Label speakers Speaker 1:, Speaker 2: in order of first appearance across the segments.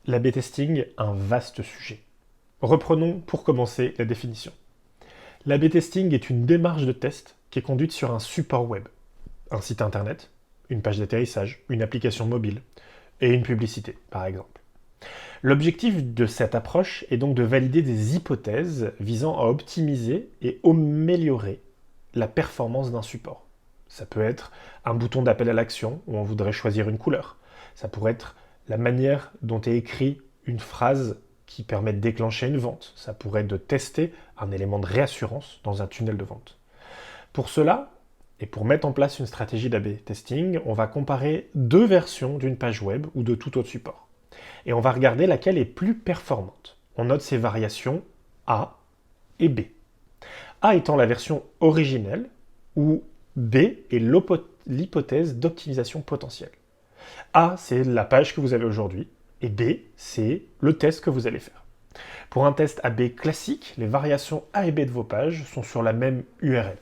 Speaker 1: L'A/B testing, un vaste sujet. Reprenons pour commencer la définition. L'A/B testing est une démarche de test qui est conduite sur un support web, un site internet, une page d'atterrissage, une application mobile et une publicité, par exemple. L'objectif de cette approche est donc de valider des hypothèses visant à optimiser et améliorer la performance d'un support. Ça peut être un bouton d'appel à l'action où on voudrait choisir une couleur. Ça pourrait être la manière dont est écrite une phrase qui permet de déclencher une vente. Ça pourrait être de tester un élément de réassurance dans un tunnel de vente. Pour cela, et pour mettre en place une stratégie d'A/B testing, on va comparer deux versions d'une page web ou de tout autre support. Et on va regarder laquelle est plus performante. On note ces variations A et B. A étant la version originelle, où B est l'hypothèse d'optimisation potentielle. A, c'est la page que vous avez aujourd'hui, et B, c'est le test que vous allez faire. Pour un test A/B classique, les variations A et B de vos pages sont sur la même URL.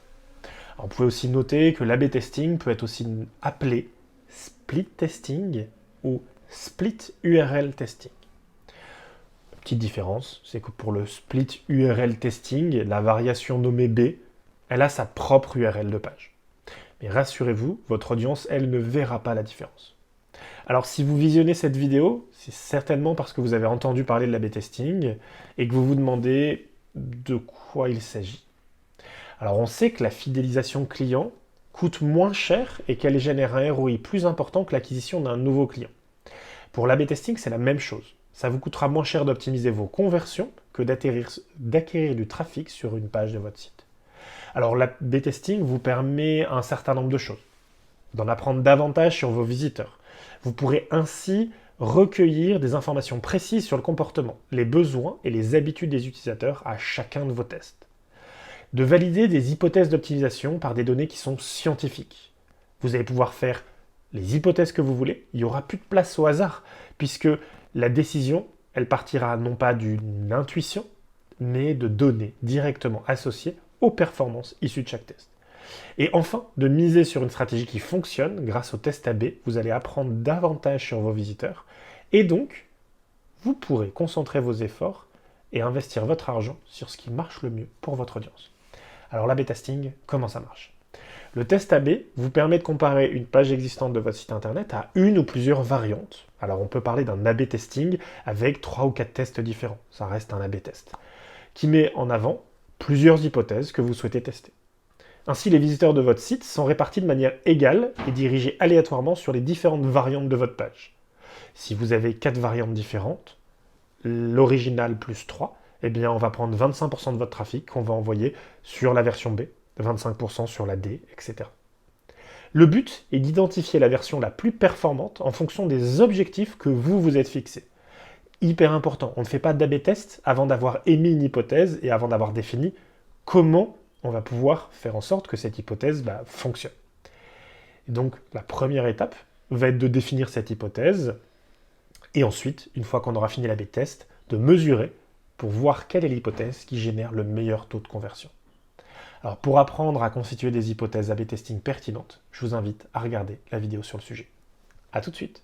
Speaker 1: Alors, vous pouvez aussi noter que l'A/B testing peut être aussi appelé split testing ou split URL testing. Petite différence, c'est que pour le split URL testing, la variation nommée B, elle a sa propre URL de page. Mais rassurez-vous, votre audience, elle, ne verra pas la différence. Alors si vous visionnez cette vidéo, c'est certainement parce que vous avez entendu parler de l'A/B testing et que vous vous demandez de quoi il s'agit. Alors on sait que la fidélisation client coûte moins cher et qu'elle génère un ROI plus important que l'acquisition d'un nouveau client. Pour l'A/B testing, c'est la même chose. Ça vous coûtera moins cher d'optimiser vos conversions que d'acquérir du trafic sur une page de votre site. Alors l'A/B testing vous permet un certain nombre de choses. D'en apprendre davantage sur vos visiteurs. Vous pourrez ainsi recueillir des informations précises sur le comportement, les besoins et les habitudes des utilisateurs à chacun de vos tests. De valider des hypothèses d'optimisation par des données qui sont scientifiques. Vous allez pouvoir faire les hypothèses que vous voulez, il n'y aura plus de place au hasard, puisque la décision, elle partira non pas d'une intuition, mais de données directement associées aux performances issues de chaque test. Et enfin, de miser sur une stratégie qui fonctionne grâce au test A/B, vous allez apprendre davantage sur vos visiteurs, et donc, vous pourrez concentrer vos efforts et investir votre argent sur ce qui marche le mieux pour votre audience. Alors l'A/B testing, comment ça marche ? Le test A/B vous permet de comparer une page existante de votre site internet à une ou plusieurs variantes. Alors on peut parler d'un A/B testing avec 3 ou 4 tests différents, ça reste un A/B test, qui met en avant plusieurs hypothèses que vous souhaitez tester. Ainsi, les visiteurs de votre site sont répartis de manière égale et dirigés aléatoirement sur les différentes variantes de votre page. Si vous avez 4 variantes différentes, l'original plus 3, eh bien on va prendre 25% de votre trafic qu'on va envoyer sur la version B, 25% sur la D, etc. Le but est d'identifier la version la plus performante en fonction des objectifs que vous vous êtes fixés. Hyper important, on ne fait pas d'A/B test avant d'avoir émis une hypothèse et avant d'avoir défini comment on va pouvoir faire en sorte que cette hypothèse fonctionne. Et donc la première étape va être de définir cette hypothèse et ensuite, une fois qu'on aura fini l'A/B test, de mesurer pour voir quelle est l'hypothèse qui génère le meilleur taux de conversion. Alors pour apprendre à constituer des hypothèses A/B testing pertinentes, je vous invite à regarder la vidéo sur le sujet. A tout de suite.